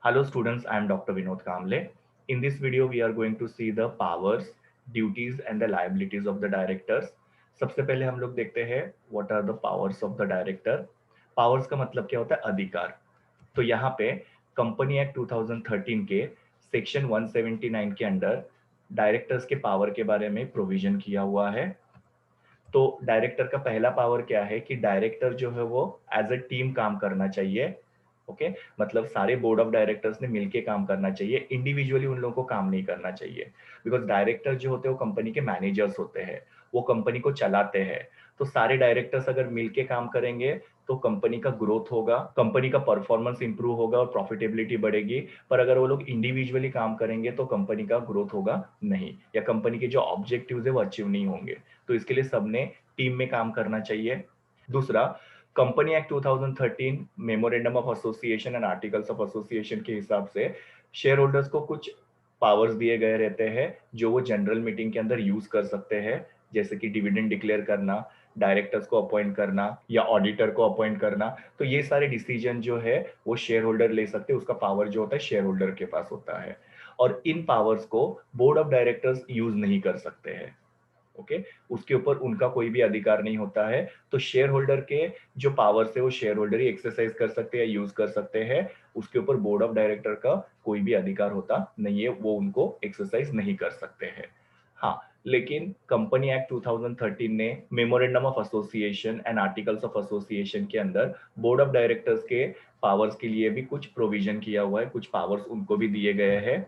Hello students, I am Dr. Vinod Kamble. In this video, we are going to see the powers, duties and the liabilities of the directors. सबसे पहले हम लोग देखते हैं what are the powers of the director. Powers का मतलब क्या होता है? अधिकार. तो यहाँ पे कंपनी एक्ट 2013 के सेक्शन 179 के अंडर डायरेक्टर्स के पावर के बारे में प्रोविजन किया हुआ है. तो डायरेक्टर का पहला पावर क्या है कि डायरेक्टर जो है वो एज अ टीम काम करना चाहिए. ओके मतलब सारे बोर्ड ऑफ डायरेक्टर्स ने मिलके काम करना चाहिए, इंडिविजुअली उन लोगों को काम नहीं करना चाहिए. बिकॉज डायरेक्टर जो होते हैं वो कंपनी के मैनेजर्स होते हैं, वो कंपनी को चलाते हैं. तो सारे डायरेक्टर्स अगर मिलके काम करेंगे तो कंपनी का ग्रोथ होगा, कंपनी का परफॉर्मेंस इंप्रूव होगा और प्रॉफिटेबिलिटी बढ़ेगी. पर अगर वो लोग इंडिविजुअली काम करेंगे तो कंपनी का ग्रोथ होगा नहीं, या कंपनी के जो ऑब्जेक्टिव्स है वो अचीव नहीं होंगे. तो इसके लिए सबने टीम में काम करना चाहिए. दूसरा, company act 2013 memorandum of association and articles of association के हिसाब से शेयर होल्डर्स को कुछ पावर्स दिए गए रहते हैं जो वो जनरल मीटिंग के अंदर यूज कर सकते हैं, जैसे कि डिविडेंड डिक्लेयर करना, डायरेक्टर्स को अपॉइंट करना या ऑडिटर को अपॉइंट करना. तो ये सारे डिसीजन जो है वो शेयर होल्डर ले सकते हैं, उसका पावर जो होता है शेयर होल्डर के पास होता है. और इन पावर्स को बोर्ड ऑफ डायरेक्टर्स यूज नहीं कर सकते हैं. ओके उसके ऊपर उनका कोई भी अधिकार नहीं होता है. तो शेयर होल्डर के जो पावर्स है वो शेयर होल्डर ही एक्सरसाइज कर सकते हैं, यूज कर सकते हैं. उसके ऊपर बोर्ड ऑफ डायरेक्टर का कोई भी अधिकार होता नहीं है, वो उनको एक्सरसाइज नहीं कर सकते हैं. हाँ, लेकिन कंपनी एक्ट 2013 ने memorandum of association and articles of association के अंदर बोर्ड ऑफ डायरेक्टर्स के पावर्स के लिए भी कुछ प्रोविजन किया हुआ है, कुछ पावर्स उनको भी दिए गए हैं.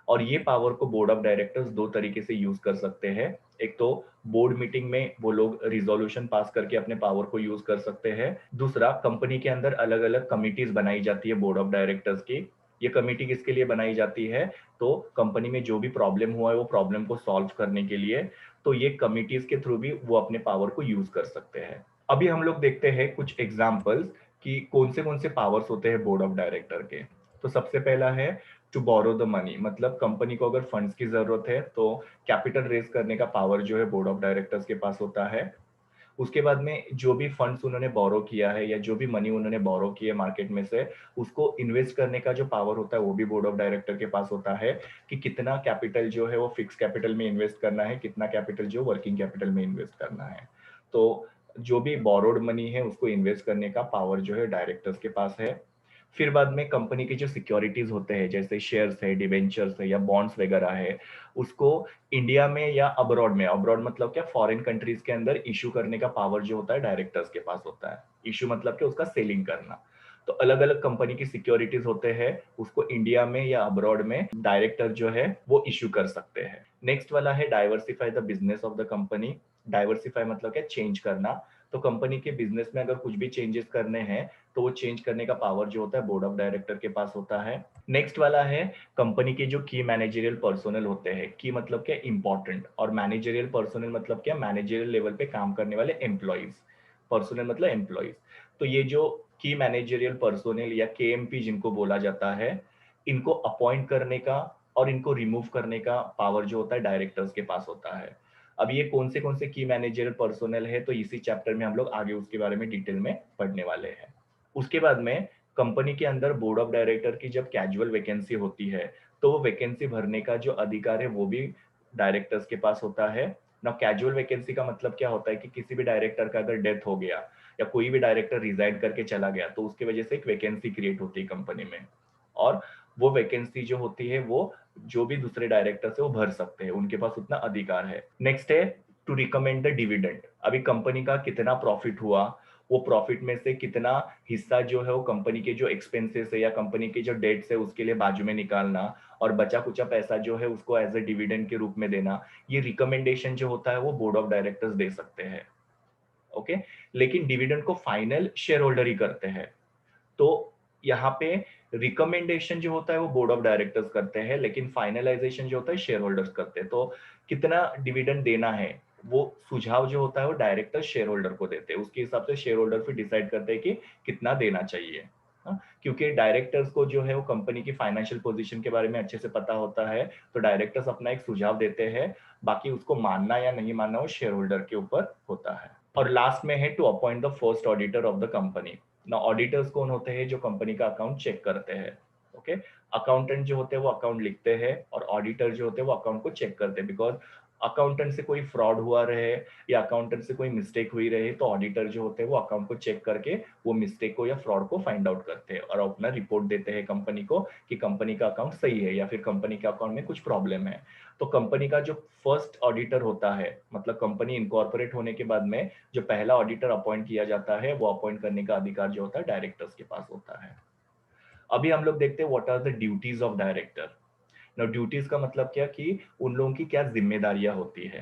और ये पावर को बोर्ड ऑफ डायरेक्टर्स दो तरीके से यूज कर सकते हैं. एक तो बोर्ड मीटिंग में वो लोग रिजोल्यूशन पास करके अपने पावर को यूज कर सकते हैं. दूसरा, कंपनी के अंदर अलग अलग कमिटीज बनाई जाती है बोर्ड ऑफ डायरेक्टर्स की. ये कमिटी किसके लिए बनाई जाती है? तो कंपनी में जो भी प्रॉब्लम हुआ है वो प्रॉब्लम को सॉल्व करने के लिए. तो ये कमिटीज के थ्रू भी वो अपने पावर को यूज कर सकते हैं. अभी हम लोग देखते हैं कुछ एग्जाम्पल्स कि कौन से पावर्स होते हैं बोर्ड ऑफ डायरेक्टर के. तो सबसे पहला है टू बोरो द मनी, मतलब कंपनी को अगर फंड्स की जरूरत है तो कैपिटल रेज करने का पावर जो है बोर्ड ऑफ डायरेक्टर्स के पास होता है. उसके बाद में जो भी फंड्स उन्होंने बोरो किया है या जो भी मनी उन्होंने बोरो किया है मार्केट में से, उसको इन्वेस्ट करने का जो पावर होता है वो भी बोर्ड ऑफ डायरेक्टर के पास होता है. कि कितना कैपिटल जो है वो फिक्स कैपिटल में इन्वेस्ट करना है, कितना कैपिटल जो वर्किंग कैपिटल में इन्वेस्ट करना है. तो जो भी बोरोड मनी है उसको इन्वेस्ट करने का पावर जो है डायरेक्टर्स के पास है. फिर बाद में कंपनी के जो सिक्योरिटीज होते हैं जैसे शेयर्स है, डिबेंचर्स है या बॉन्ड्स वगैरह है, उसको इंडिया में या अब्रॉड में, अब्रॉड मतलब क्या, फॉरेन कंट्रीज के अंदर इशू करने का पावर जो होता है डायरेक्टर्स के पास होता है. इशू मतलब कि उसका सेलिंग करना. तो अलग अलग कंपनी की सिक्योरिटीज होते हैं, उसको इंडिया में या अब्रॉड में डायरेक्टर जो है वो इशू कर सकते हैं. नेक्स्ट वाला है diversify the business of the company. Diversify मतलब क्या, चेंज करना. तो कंपनी के बिजनेस में अगर कुछ भी चेंजेस करने हैं तो वो चेंज करने का पावर जो होता है बोर्ड ऑफ डायरेक्टर के पास होता है. नेक्स्ट वाला है कंपनी के जो की मैनेजरियल पर्सोनल होते हैं. की मतलब क्या, इंपॉर्टेंट, और मैनेजरियल पर्सोनल मतलब क्या, मैनेजरियल लेवल पे काम करने वाले एम्प्लॉइज. पर्सोनल मतलब एम्प्लॉइज. तो ये जो की मैनेजरियल पर्सोनल या केएमपी जिनको बोला जाता है, इनको अपॉइंट करने का और इनको रिमूव करने का पावर जो होता है डायरेक्टर्स के पास होता है. अब ये कौन से की मैनेजरियल पर्सोनल है तो इसी चैप्टर में हम लोग आगे उसके बारे में डिटेल में पढ़ने वाले हैं. उसके बाद में कंपनी के अंदर बोर्ड ऑफ डायरेक्टर की जब कैजुअल वैकेंसी होती है तो वो वैकेंसी भरने का जो अधिकार है वो भी डायरेक्टर्स के पास होता है ना. कैजुअल वैकेंसी का मतलब क्या होता है कि किसी भी डायरेक्टर का अगर डेथ हो गया या कोई भी डायरेक्टर रिजाइन करके चला गया तो उसकी वजह से एक वैकेंसी क्रिएट होती है कंपनी में. और वो वैकेंसी जो होती है वो जो भी दूसरे डायरेक्टर है वो भर सकते हैं, उनके पास उतना अधिकार है. नेक्स्ट है टू रिकमेंड द डिविडेंड. अभी कंपनी का कितना प्रॉफिट हुआ, वो प्रॉफिट में से कितना हिस्सा जो है वो कंपनी के जो एक्सपेंसेस है या कंपनी के जो डेट्स है उसके लिए बाजू में निकालना, और बचा कुचा पैसा जो है उसको एज ए डिविडेंड के रूप में देना. ये रिकमेंडेशन जो होता है वो बोर्ड ऑफ डायरेक्टर्स दे सकते हैं. ओके, लेकिन डिविडेंड को फाइनल शेयर होल्डर ही करते हैं. तो यहाँ पे रिकमेंडेशन जो होता है वो बोर्ड ऑफ डायरेक्टर्स करते हैं, लेकिन फाइनलाइजेशन जो होता है शेयर होल्डर्स करते हैं. तो कितना डिविडेंड देना है वो सुझाव जो होता है वो डायरेक्टर शेयर होल्डर को देते हैं. उसके हिसाब से शेयर होल्डर फिर डिसाइड करते हैं कि कितना देना चाहिए. हाँ, क्योंकि डायरेक्टर्स को जो है वो कंपनी की फाइनेंशियल पोजीशन के बारे में अच्छे से पता होता है, तो डायरेक्टर्स अपना एक सुझाव देते हैं. बाकी उसको मानना या नहीं मानना वो शेयर होल्डर के ऊपर होता है. और लास्ट में है to appoint the first auditor of the company. ना ऑडिटर्स कौन होते हैं? जो कंपनी का अकाउंट चेक करते हैं. ओके। अकाउंटेंट जो होते हैं वो अकाउंट लिखते हैं और ऑडिटर जो होते हैं वो अकाउंट को चेक करते हैं, बिकॉज अकाउंटेंट से कोई फ्रॉड हुआ रहे या अकाउंटेंट से कोई मिस्टेक हुई रहे तो ऑडिटर जो होते हैं वो अकाउंट को चेक करके वो मिस्टेक को या फ्रॉड को फाइंड आउट करते हैं और अपना रिपोर्ट देते हैं कंपनी को कि कंपनी का अकाउंट सही है या फिर कंपनी के अकाउंट में कुछ प्रॉब्लम है। तो कंपनी का जो फर्स्ट ऑडिटर होता है, मतलब कंपनी इनकॉर्पोरेट होने के बाद में जो पहला ऑडिटर अपॉइंट किया जाता है वो अपॉइंट करने का अधिकार जो होता है डायरेक्टर्स के पास होता है। अभी हम लोग देखते हैं what are the duties of director. Now duties का मतलब क्या कि उन लोगों की क्या जिम्मेदारियां होती है।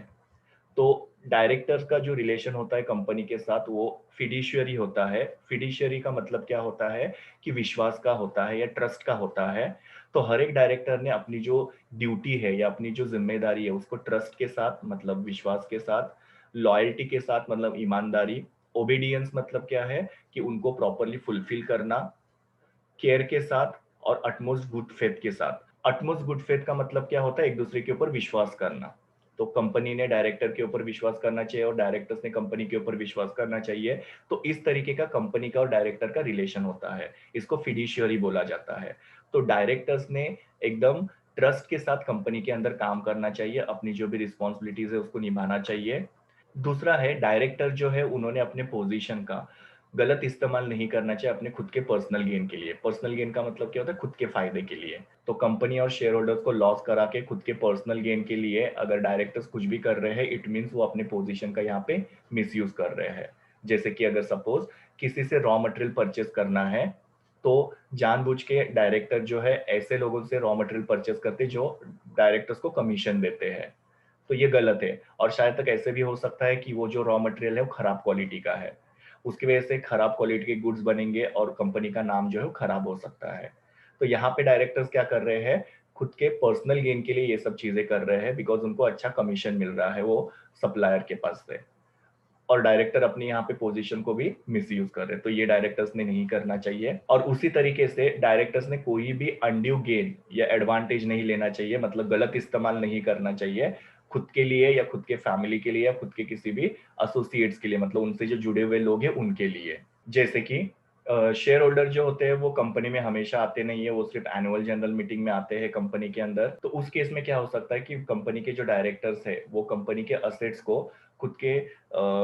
तो डायरेक्टर का जो रिलेशन होता है कंपनी के साथ वो फिड्यूशियरी होता है। फिड्यूशियरी का मतलब क्या होता है कि विश्वास का होता है या ट्रस्ट का होता है। तो हर एक डायरेक्टर ने अपनी जो ड्यूटी है या अपनी जो जिम्मेदारी है उसको ट्रस्ट के साथ मतलब विश्वास के साथ, लॉयल्टी के साथ मतलब ईमानदारी, ओबीडियंस मतलब क्या है कि उनको प्रॉपरली फुलफिल करना, केयर के साथ और अटमोस्ट गुड फेथ के साथ। अटमोस्ट गुड फेथ का मतलब क्या होता है, एक दूसरे के ऊपर विश्वास करना। तो कंपनी ने डायरेक्टर के ऊपर विश्वास करना चाहिए और डायरेक्टर्स ने कंपनी के ऊपर विश्वास करना चाहिए। तो इस तरीके का कंपनी का और डायरेक्टर का रिलेशन होता है, इसको फिड्यूशियरी बोला जाता है। तो डायरेक्टर्स ने एकदम ट्रस्ट के साथ कंपनी के अंदर काम करना चाहिए, अपनी जो भी रिस्पॉन्सिबिलिटीज है उसको निभाना चाहिए। दूसरा है डायरेक्टर जो है उन्होंने अपने पोजीशन का गलत इस्तेमाल नहीं करना चाहिए अपने खुद के पर्सनल गेन के लिए। पर्सनल गेन का मतलब क्या होता है, खुद के फायदे के लिए। तो कंपनी और शेयर होल्डर्स को लॉस करा के खुद के पर्सनल गेन के लिए अगर डायरेक्टर्स कुछ भी कर रहे हैं इट मीन्स वो अपने पोजीशन का यहाँ पे मिसयूज कर रहे हैं। जैसे कि अगर सपोज किसी से रॉ मटेरियल परचेज करना है तो जानबूझ के डायरेक्टर जो है ऐसे लोगों से रॉ मटेरियल परचेज करते जो डायरेक्टर्स को कमीशन देते हैं। तो ये गलत है और शायद तक ऐसे भी हो सकता है कि वो जो रॉ मटेरियल है वो खराब क्वालिटी का है, उसकी वजह से खराब क्वालिटी के गुड्स बनेंगे और कंपनी का नाम जो है वो खराब हो सकता है। तो यहाँ पे डायरेक्टर्स क्या कर रहे हैं, खुद के पर्सनल गेन के लिए ये सब चीजें कर रहे हैं बिकॉज उनको अच्छा कमीशन मिल रहा है वो सप्लायर के पास से। और डायरेक्टर अपनी यहाँ पे पोजीशन को भी मिसयूज कर रहे हैं, तो ये डायरेक्टर्स ने नहीं करना चाहिए। और उसी तरीके से डायरेक्टर्स ने कोई भी अनड्यू गेन या एडवांटेज नहीं लेना चाहिए, मतलब गलत इस्तेमाल नहीं करना चाहिए खुद के लिए या खुद के फैमिली के लिए या खुद के किसी भी एसोसिएट्स के लिए, मतलब उनसे जो जुड़े हुए लोग हैं उनके लिए। जैसे कि शेयर होल्डर जो होते हैं वो कंपनी में हमेशा आते नहीं है, वो सिर्फ एनुअल जनरल मीटिंग में आते हैं कंपनी के अंदर। तो उस केस में क्या हो सकता है कि कंपनी के जो डायरेक्टर्स है वो कंपनी के असेट्स को खुद के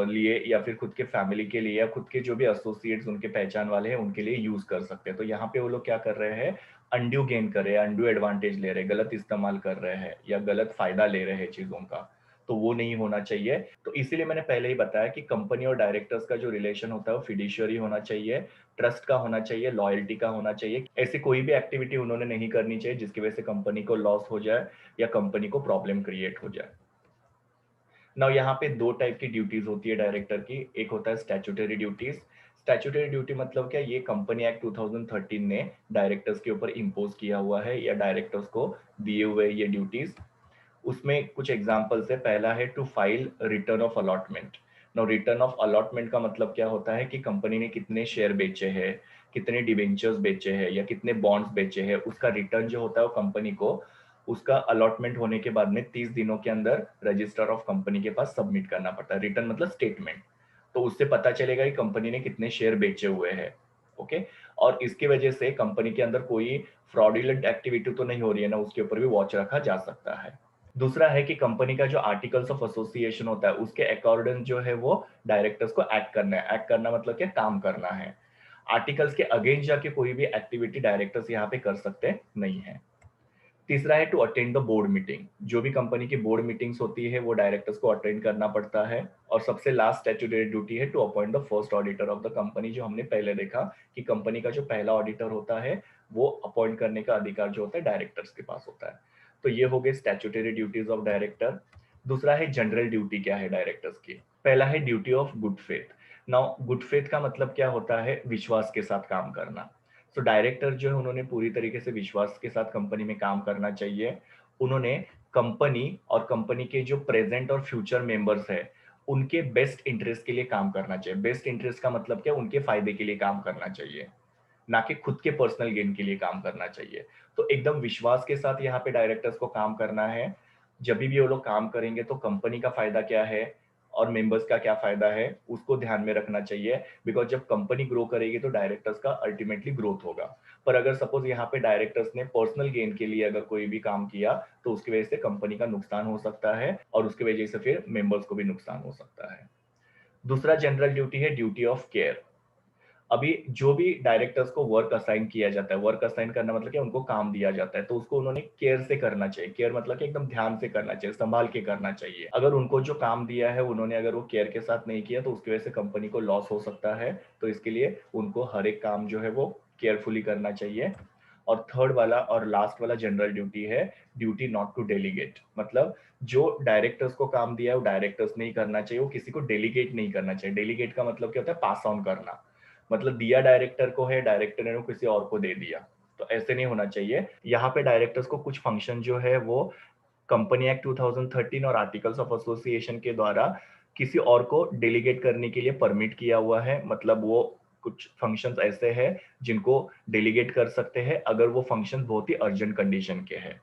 लिए या फिर खुद के फैमिली के लिए या खुद के जो भी एसोसिएट्स उनके पहचान वाले हैं उनके लिए यूज कर सकते हैं। तो यहाँ पे वो लोग क्या कर रहे हैं, अनड्यू गेन कर रहे हैं, अनड्यू एडवांटेज ले रहे हैं, गलत इस्तेमाल कर रहे हैं या गलत फायदा ले रहे हैं चीजों का। तो वो नहीं होना चाहिए। तो इसीलिए मैंने पहले ही बताया कि कंपनी और डायरेक्टर्स का जो रिलेशन होता है वो फिड्यूशियरी होना चाहिए, ट्रस्ट का होना चाहिए, लॉयल्टी का होना चाहिए। ऐसी कोई भी एक्टिविटी उन्होंने नहीं करनी चाहिए जिसकी वजह से कंपनी को लॉस हो जाए या कंपनी को प्रॉब्लम क्रिएट हो जाए। नाउ यहाँ पे दो टाइप की ड्यूटीज होती है डायरेक्टर की। एक होता है स्टैट्यूटरी ड्यूटीज। स्टैट्यूटरी ड्यूटी मतलब क्या, ये कंपनी एक्ट 2013 ने डायरेक्टर्स के ऊपर इम्पोज किया हुआ है या डायरेक्टर्स को दिए हुए ये ड्यूटीज। उसमें कुछ एग्जांपल्स है। पहला है to file return of allotment. Now return of allotment का मतलब क्या होता है कि कंपनी ने कितने शेयर बेचे हैं, कितने डिबेंचर्स बेचे हैं या कितने बॉन्ड्स बेचे हैं, उसका रिटर्न जो होता है वो कंपनी को उसका अलॉटमेंट होने के बाद में 30 दिनों के अंदर रजिस्टर ऑफ कंपनी के पास सबमिट करना पड़ता है। रिटर्न मतलब स्टेटमेंट। तो उससे पता चलेगा कि कंपनी ने कितने शेयर बेचे हुए हैं। ओके। और इसकी वजह से कंपनी के अंदर कोई फ्रॉडुलेंट एक्टिविटी तो नहीं हो रही है ना, उसके ऊपर भी वॉच रखा जा सकता है। दूसरा है कि कंपनी का जो आर्टिकल्स ऑफ एसोसिएशन होता है उसके अकॉर्डिंग जो है वो डायरेक्टर्स को एक्ट करना है। एक्ट करना मतलब क्या, काम करना है। आर्टिकल्स के अगेंस्ट जाके कोई भी एक्टिविटी डायरेक्टर्स यहाँ पे कर सकते नहीं है। तीसरा है to attend the board meeting. जो भी कंपनी की बोर्ड मीटिंग्स होती है वो डायरेक्टर्स को अटेंड करना पड़ता है। और सबसे लास्ट स्टैट्यूटरी ड्यूटी है to appoint the first auditor of the company. जो हमने पहले देखा कि कंपनी का जो पहला ऑडिटर होता है वो अपॉइंट करने का अधिकार जो होता है डायरेक्टर्स के पास होता है। तो ये हो गए स्टैट्यूटरी ड्यूटीज ऑफ डायरेक्टर। दूसरा है जनरल ड्यूटी क्या है डायरेक्टर्स की। पहला है duty of good faith. Now good faith का मतलब क्या होता है, विश्वास के साथ काम करना। तो डायरेक्टर जो है उन्होंने पूरी तरीके से विश्वास के साथ कंपनी में काम करना चाहिए। उन्होंने कंपनी और कंपनी के जो प्रेजेंट और फ्यूचर मेंबर्स है उनके बेस्ट इंटरेस्ट के लिए काम करना चाहिए। बेस्ट इंटरेस्ट का मतलब क्या, उनके फायदे के लिए काम करना चाहिए, ना कि खुद के पर्सनल गेन के लिए काम करना चाहिए। तो एकदम विश्वास के साथ यहाँ पे डायरेक्टर्स को काम करना है। जब भी वो लोग काम करेंगे तो कंपनी का फायदा क्या है, और मेंबर्स का क्या फायदा है उसको ध्यान में रखना चाहिए, बिकॉज जब कंपनी ग्रो करेगी तो डायरेक्टर्स का अल्टीमेटली ग्रोथ होगा। पर अगर सपोज यहाँ पे डायरेक्टर्स ने पर्सनल गेन के लिए अगर कोई भी काम किया तो उसकी वजह से कंपनी का नुकसान हो सकता है और उसकी वजह से फिर मेंबर्स को भी नुकसान हो सकता है। दूसरा जनरल ड्यूटी है ड्यूटी ऑफ केयर। अभी जो भी डायरेक्टर्स को वर्क असाइन किया जाता है, वर्क असाइन करना मतलब कि उनको काम दिया जाता है तो उसको उन्होंने केयर से करना चाहिए। केयर मतलब कि एकदम ध्यान से करना चाहिए, संभाल के करना चाहिए। अगर उनको जो काम दिया है उन्होंने अगर वो केयर के साथ नहीं किया तो उसकी वजह से कंपनी को लॉस हो सकता है। तो इसके लिए उनको हर एक काम जो है वो केयरफुली करना चाहिए। और थर्ड वाला और लास्ट वाला जनरल ड्यूटी है ड्यूटी नॉट टू डेलीगेट। मतलब जो डायरेक्टर्स को काम दिया है वो डायरेक्टर्स नहीं करना चाहिए, वो किसी को डेलीगेट नहीं करना चाहिए। डेलीगेट का मतलब क्या होता है, पास ऑन करना। मतलब दिया डायरेक्टर को है, डायरेक्टर ने किसी और को दे दिया, तो ऐसे नहीं होना चाहिए। यहाँ पे डायरेक्टर्स को कुछ फंक्शन जो है वो कंपनी एक्ट 2013 और आर्टिकल्स ऑफ एसोसिएशन के द्वारा किसी और को डेलीगेट करने के लिए परमिट किया हुआ है। मतलब वो कुछ फंक्शंस ऐसे हैं जिनको डेलीगेट कर सकते हैं अगर वो फंक्शन बहुत ही अर्जेंट कंडीशन के हैं।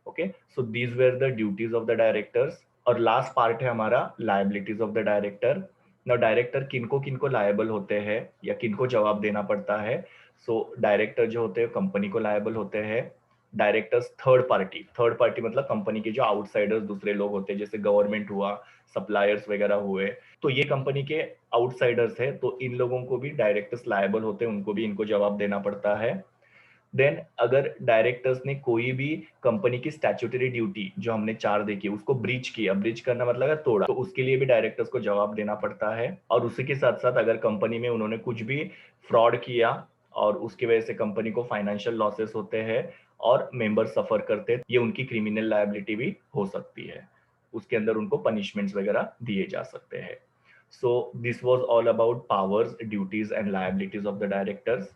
Okay, so these were the duties of the directors. और लास्ट पार्ट है हमारा लायबिलिटीज ऑफ द डायरेक्टर। ना डायरेक्टर किनको किनको लायबल होते हैं या किनको जवाब देना पड़ता है। सो डायरेक्टर जो होते हैं कंपनी को लायबल होते हैं। डायरेक्टर्स थर्ड पार्टी मतलब कंपनी के जो आउटसाइडर्स दूसरे लोग होते हैं, जैसे गवर्नमेंट हुआ, सप्लायर्स वगैरह हुए, तो ये कंपनी के आउटसाइडर्स है, तो इन लोगों को भी डायरेक्टर्स लायबल होते हैं, उनको भी इनको जवाब देना पड़ता है। देन अगर डायरेक्टर्स ने कोई भी कंपनी की स्टैट्यूटरी ड्यूटी जो हमने चार देखी उसको ब्रीच किया, ब्रीच करना मतलब है तोड़ा, तो उसके लिए भी डायरेक्टर्स को जवाब देना पड़ता है। और उसी के साथ साथ अगर कंपनी में उन्होंने कुछ भी फ्रॉड किया और उसकी वजह से कंपनी को फाइनेंशियल लॉसेस होते हैं और मेंबर सफर करते हैं, ये उनकी क्रिमिनल लायबिलिटी भी हो सकती है। उसके अंदर उनको पनिशमेंट्स वगैरह दिए जा सकते हैं। So this was all about powers, duties and liabilities of the directors.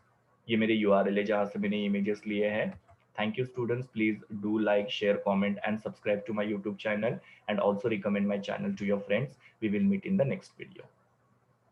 ये मेरे URL है जहाँ से मैंने इमेजेस लिए हैं। Thank you students, please do like, share, comment and subscribe to my YouTube channel and also recommend my channel to your friends. We will meet in the next video.